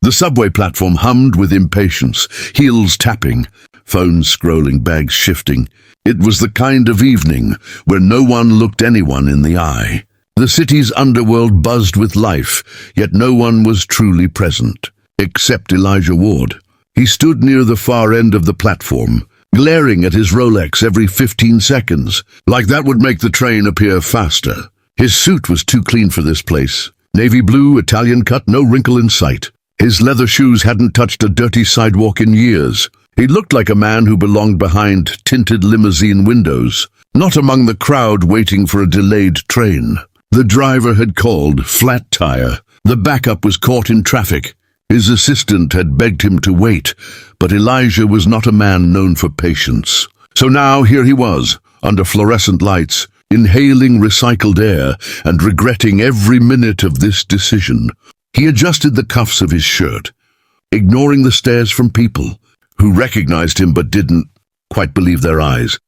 The subway platform hummed with impatience, heels tapping, phones scrolling, bags shifting. It was the kind of evening where no one looked anyone in the eye. The city's underworld buzzed with life, yet no one was truly present, except Elijah Ward. He stood near the far end of the platform, glaring at his Rolex every 15 seconds, like that would make the train appear faster. His suit was too clean for this place. Navy blue, Italian cut, no wrinkle in sight. His leather shoes hadn't touched a dirty sidewalk in years. He looked like a man who belonged behind tinted limousine windows, not among the crowd waiting for a delayed train. The driver had called, flat tire. The backup was caught in traffic. His assistant had begged him to wait, but Elijah was not a man known for patience. So now here he was, under fluorescent lights, inhaling recycled air and regretting every minute of this decision. He adjusted the cuffs of his shirt, ignoring the stares from people who recognized him but didn't quite believe their eyes.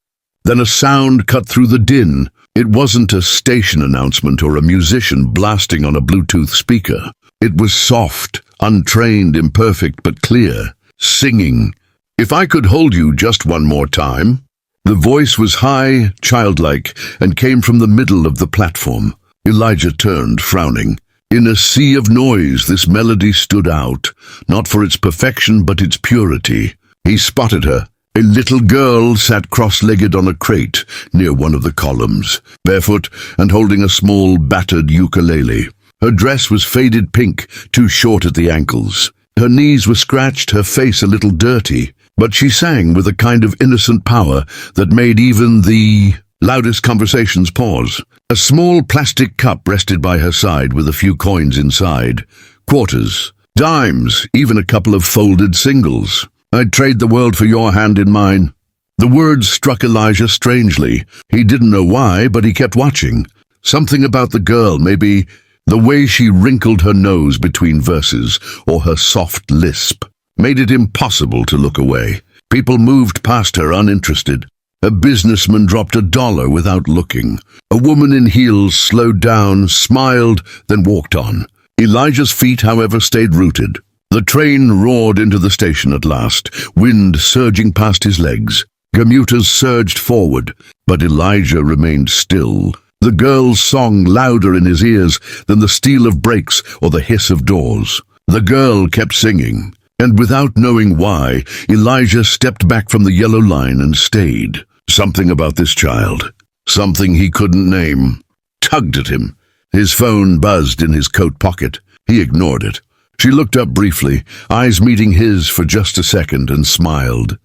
Then a sound cut through the din. It wasn't a station announcement or a musician blasting on a Bluetooth speaker. It was soft, untrained, imperfect, but clear. Singing. "If I could hold you just one more time." The voice was high, childlike, and came from the middle of the platform. Elijah turned, frowning. In a sea of noise, this melody stood out, not for its perfection but its purity. He spotted her. A little girl sat cross-legged on a crate near one of the columns, barefoot and holding a small, battered ukulele. Her dress was faded pink, too short at the ankles. Her knees were scratched, her face a little dirty, but she sang with a kind of innocent power that made even the loudest conversations pause. A small plastic cup rested by her side with a few coins inside. Quarters, dimes, even a couple of folded singles. "I'd trade the world for your hand in mine." The words struck Elijah strangely. He didn't know why, but he kept watching. Something about the girl, maybe the way she wrinkled her nose between verses, or her soft lisp, made it impossible to look away. People moved past her uninterested. A businessman dropped $1 without looking. A woman in heels slowed down, smiled, then walked on. Elijah's feet, however, stayed rooted. The train roared into the station at last, wind surging past his legs. Commuters surged forward, but Elijah remained still. The girl's song louder in his ears than the steel of brakes or the hiss of doors. The girl kept singing, and without knowing why, Elijah stepped back from the yellow line and stayed. Something about this child, something he couldn't name, tugged at him. His phone buzzed in his coat pocket. He ignored it. She looked up briefly, eyes meeting his for just a second, and smiled.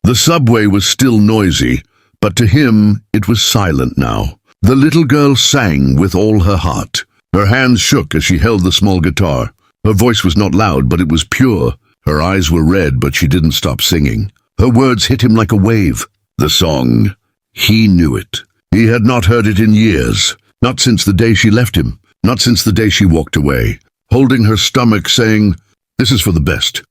The subway was still noisy, but to him it was silent now. The little girl sang with all her heart. Her hands shook as she held the small guitar. Her voice was not loud, but it was pure. Her eyes were red, but she didn't stop singing. Her words hit him like a wave. The song. He knew it. He had not heard it in years. Not since the day she left him. Not since the day she walked away, holding her stomach, saying, "This is for the best."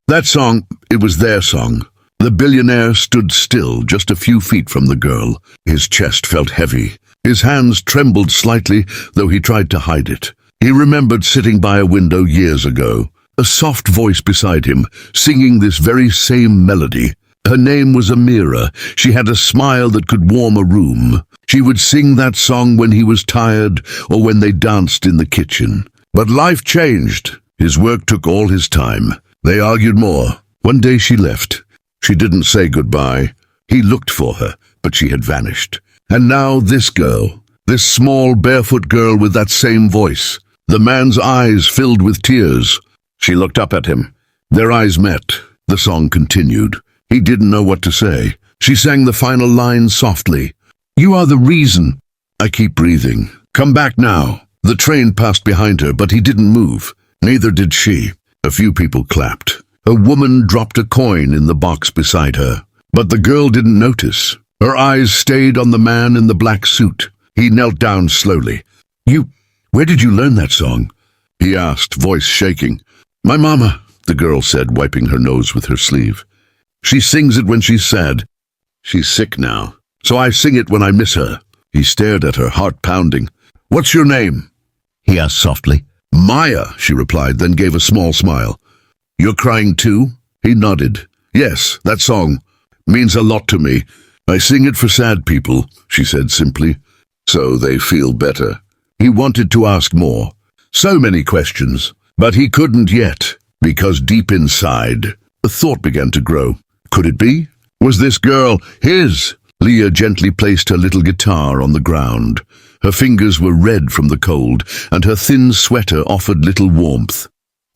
That song, it was their song. The billionaire stood still, just a few feet from the girl. His chest felt heavy. His hands trembled slightly, though he tried to hide it. He remembered sitting by a window years ago. A soft voice beside him, singing this very same melody. Her name was Amira. She had a smile that could warm a room. She would sing that song when he was tired or when they danced in the kitchen. But life changed. His work took all his time. They argued more. One day she left. She didn't say goodbye. He looked for her, but she had vanished. And now this girl, this small barefoot girl with that same voice. The man's eyes filled with tears. She looked up at him. Their eyes met. The song continued. He didn't know what to say. She sang the final line softly. "You are the reason." "I keep breathing. Come back now." The train passed behind her, but he didn't move. Neither did she. A few people clapped. A woman dropped a coin in the box beside her. But the girl didn't notice. Her eyes stayed on the man in the black suit. He knelt down slowly. Where did you learn that song?" he asked, voice shaking. "My mama," the girl said, wiping her nose with her sleeve. "She sings it when she's sad. She's sick now, so I sing it when I miss her." He stared at her, heart pounding. "What's your name?" he asked softly. "Maya," she replied, then gave a small smile. "You're crying too?" He nodded. "Yes, that song means a lot to me. I sing it for sad people," she said simply, "so they feel better." He wanted to ask more. So many questions, but he couldn't yet, because deep inside, a thought began to grow. Could it be? Was this girl his? Leah gently placed her little guitar on the ground. Her fingers were red from the cold, and her thin sweater offered little warmth.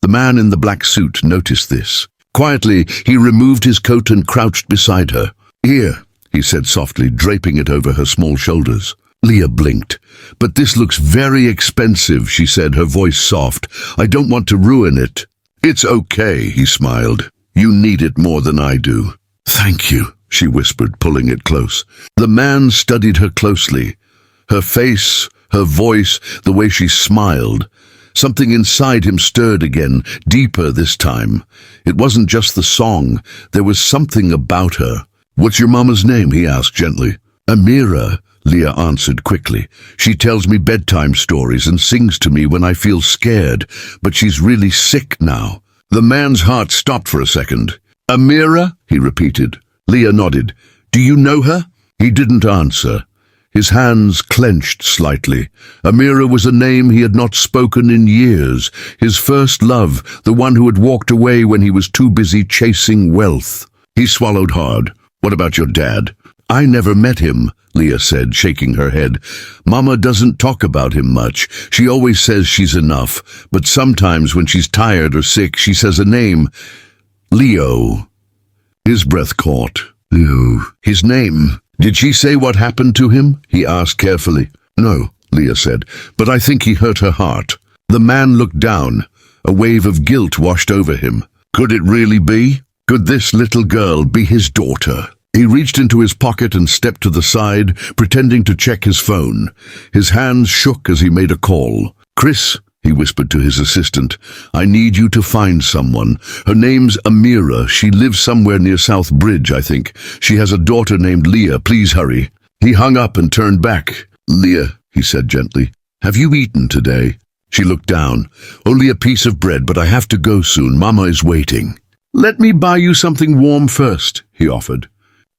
The man in the black suit noticed this. Quietly, he removed his coat and crouched beside her. "Here," he said softly, draping it over her small shoulders. Leah blinked. "But this looks very expensive," she said, her voice soft. "I don't want to ruin it." "It's okay," he smiled. "You need it more than I do." "Thank you," she whispered, pulling it close. The man studied her closely. Her face, her voice, the way she smiled. Something inside him stirred again, deeper this time. It wasn't just the song. There was something about her. "What's your mama's name?" he asked gently. "Amira," Leah answered quickly. "She tells me bedtime stories and sings to me when I feel scared, but she's really sick now." The man's heart stopped for a second. "Amira?" he repeated. Leah nodded. "Do you know her?" He didn't answer. His hands clenched slightly. Amira was a name he had not spoken in years. His first love, the one who had walked away when he was too busy chasing wealth. He swallowed hard. "What about your dad?" "I never met him," Leah said, shaking her head. "Mama doesn't talk about him much. She always says she's enough, but sometimes when she's tired or sick, she says a name. Leo." His breath caught. Leo. His name. "Did she say what happened to him?" he asked carefully. "No," Leah said, "but I think he hurt her heart." The man looked down. A wave of guilt washed over him. Could it really be? Could this little girl be his daughter? He reached into his pocket and stepped to the side, pretending to check his phone. His hands shook as he made a call. "Chris," he whispered to his assistant, "I need you to find someone. Her name's Amira. She lives somewhere near South Bridge, I think. She has a daughter named Leah. Please hurry." He hung up and turned back. "Leah," he said gently, "have you eaten today?" She looked down. "Only a piece of bread, but I have to go soon. Mama is waiting." "Let me buy you something warm first," he offered.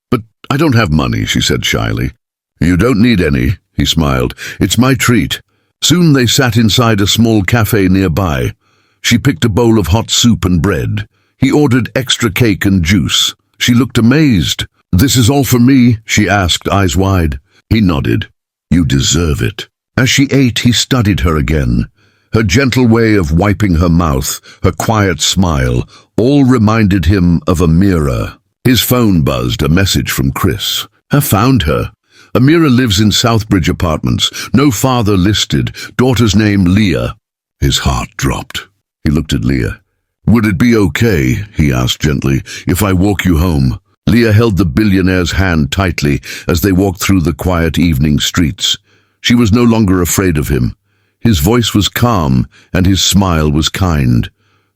"But I don't have money," she said shyly. "You don't need any," he smiled. "It's my treat." Soon they sat inside a small cafe nearby. She picked a bowl of hot soup and bread. He ordered extra cake and juice. She looked amazed. "This is all for me?" she asked, eyes wide. He nodded. "You deserve it." As she ate, he studied her again. Her gentle way of wiping her mouth, her quiet smile, all reminded him of Amira. His phone buzzed, a message from Chris. "I found her. Amira lives in Southbridge Apartments. No father listed. Daughter's name Leah." His heart dropped. He looked at Leah. "Would it be okay," he asked gently, "if I walk you home?" Leah held the billionaire's hand tightly as they walked through the quiet evening streets. She was no longer afraid of him. His voice was calm, and his smile was kind.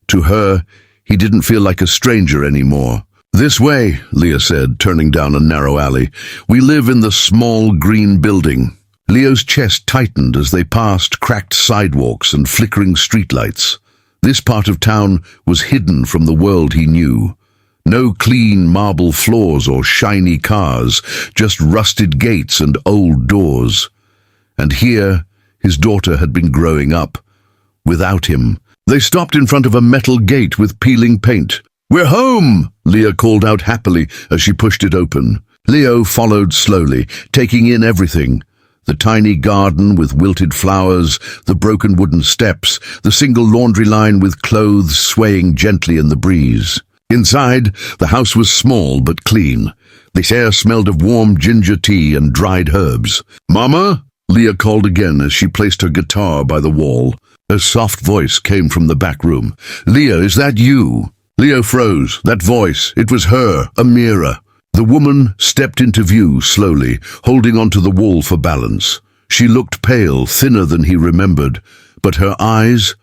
To her, he didn't feel like a stranger anymore. "This way," Leah said, turning down a narrow alley. "We live in the small green building." Leo's chest tightened as they passed cracked sidewalks and flickering streetlights. This part of town was hidden from the world he knew. No clean marble floors or shiny cars, just rusted gates and old doors. And here, his daughter had been growing up. Without him. They stopped in front of a metal gate with peeling paint. "We're home!" Leah called out happily as she pushed it open. Leo followed slowly, taking in everything. The tiny garden with wilted flowers, the broken wooden steps, the single laundry line with clothes swaying gently in the breeze. Inside, the house was small but clean. The air smelled of warm ginger tea and dried herbs. "Mama?" Leah called again as she placed her guitar by the wall. Her soft voice came from the back room. "Leah, is that you?" Leo froze. That voice, it was her, Amira. The woman stepped into view slowly, holding onto the wall for balance. She looked pale, thinner than he remembered, but her eyes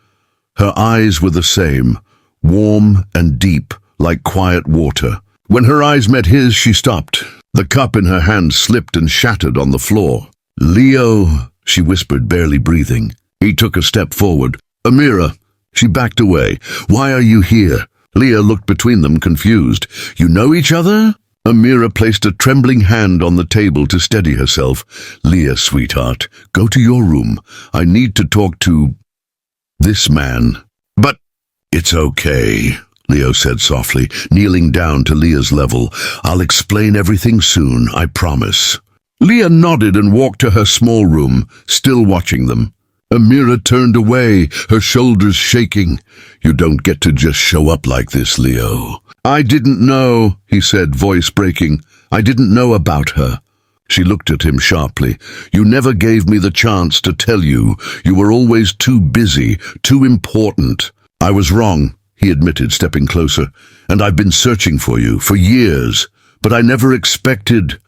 were the same, warm and deep, like quiet water. When her eyes met his, she stopped. The cup in her hand slipped and shattered on the floor. "Leo," she whispered, barely breathing. He took a step forward. "Amira." She backed away. "Why are you here?" Leah looked between them, confused. You know each other? Amira placed a trembling hand on the table to steady herself. Leah, sweetheart, go to your room. I need to talk to this man. But it's okay, Leo said softly, kneeling down to Leah's level. I'll explain everything soon, I promise. Leah nodded and walked to her small room, still watching them. Amira turned away, her shoulders shaking. You don't get to just show up like this, Leo. I didn't know, he said, voice breaking. I didn't know about her. She looked at him sharply. You never gave me the chance to tell you. You were always too busy, too important. I was wrong, he admitted, stepping closer. And I've been searching for you for years, but I never expected.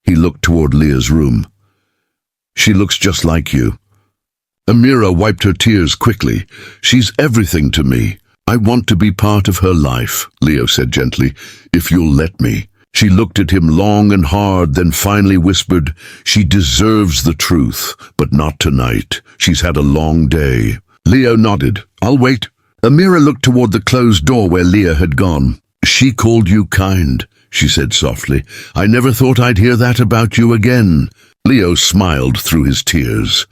He looked toward Leah's room. She looks just like you. Amira wiped her tears quickly. She's everything to me. I want to be part of her life, Leo said gently, if you'll let me. She looked at him long and hard, then finally whispered, she deserves the truth, but not tonight. She's had a long day. Leo nodded. I'll wait. Amira looked toward the closed door where Leah had gone. She called you kind, she said softly. I never thought I'd hear that about you again. Leo smiled through his tears.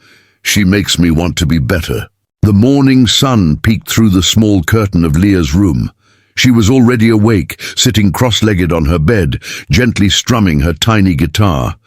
She makes me want to be better. The morning sun peeked through the small curtain of Leah's room. She was already awake, sitting cross-legged on her bed, gently strumming her tiny guitar.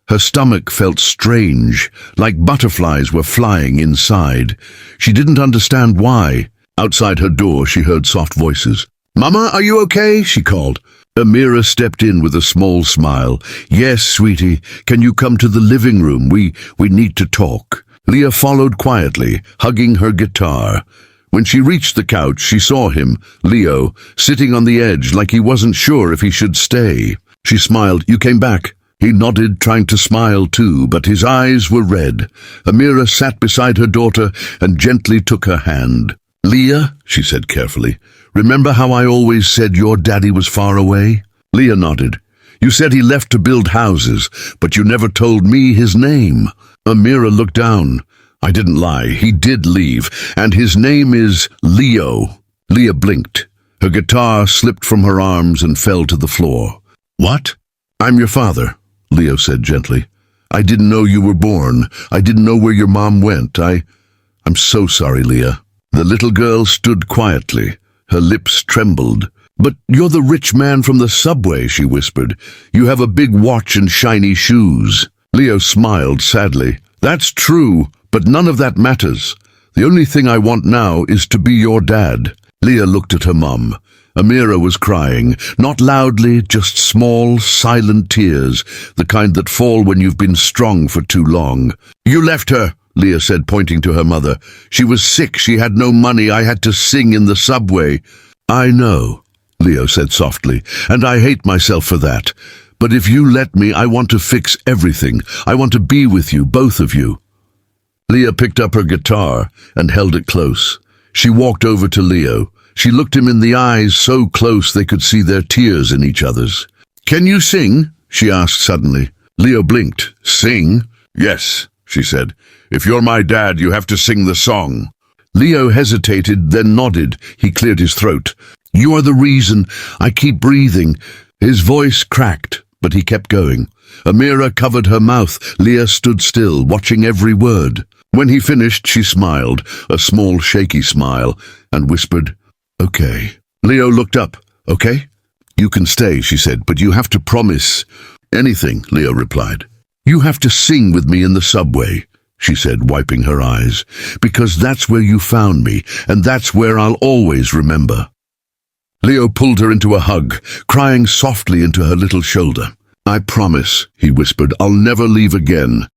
Her stomach felt strange, like butterflies were flying inside. She didn't understand why. Outside her door, she heard soft voices. Mama, are you okay? She called. Amira stepped in with a small smile. Yes, sweetie. Can you come to the living room? We need to talk. Leah followed quietly, hugging her guitar. When she reached the couch, she saw him, Leo, sitting on the edge like he wasn't sure if he should stay. She smiled. You came back. He nodded, trying to smile too, but his eyes were red. Amira sat beside her daughter and gently took her hand. Leah, she said carefully, remember how I always said your daddy was far away? Leah nodded. You said he left to build houses, but you never told me his name. Amira looked down. I didn't lie. He did leave, and his name is Leo. Leah blinked. Her guitar slipped from her arms and fell to the floor. What? I'm your father, Leo said gently. I didn't know you were born. I didn't know where your mom went. I'm so sorry, Leah. The little girl stood quietly. Her lips trembled. But you're the rich man from the subway, she whispered. You have a big watch and shiny shoes. Leo smiled sadly. That's true, but none of that matters. The only thing I want now is to be your dad. Leah looked at her mum. Amira was crying, not loudly, just small, silent tears, the kind that fall when you've been strong for too long. You left her, Leah said, pointing to her mother. She was sick, she had no money, I had to sing in the subway. I know, Leo said softly, and I hate myself for that. But if you let me, I want to fix everything. I want to be with you, both of you. Leah picked up her guitar and held it close. She walked over to Leo. She looked him in the eyes so close they could see their tears in each other's. Can you sing? She asked suddenly. Leo blinked. Sing? Yes, she said. If you're my dad, you have to sing the song. Leo hesitated, then nodded. He cleared his throat. You are the reason I keep breathing. His voice cracked, but he kept going. Amira covered her mouth. Leah stood still, watching every word. When he finished, she smiled, a small, shaky smile, and whispered, Okay. Leo looked up. Okay? You can stay, she said, but you have to promise. Anything, Leo replied. You have to sing with me in the subway, she said, wiping her eyes, because that's where you found me, and that's where I'll always remember. Leo pulled her into a hug, crying softly into her little shoulder. I promise, he whispered, I'll never leave again.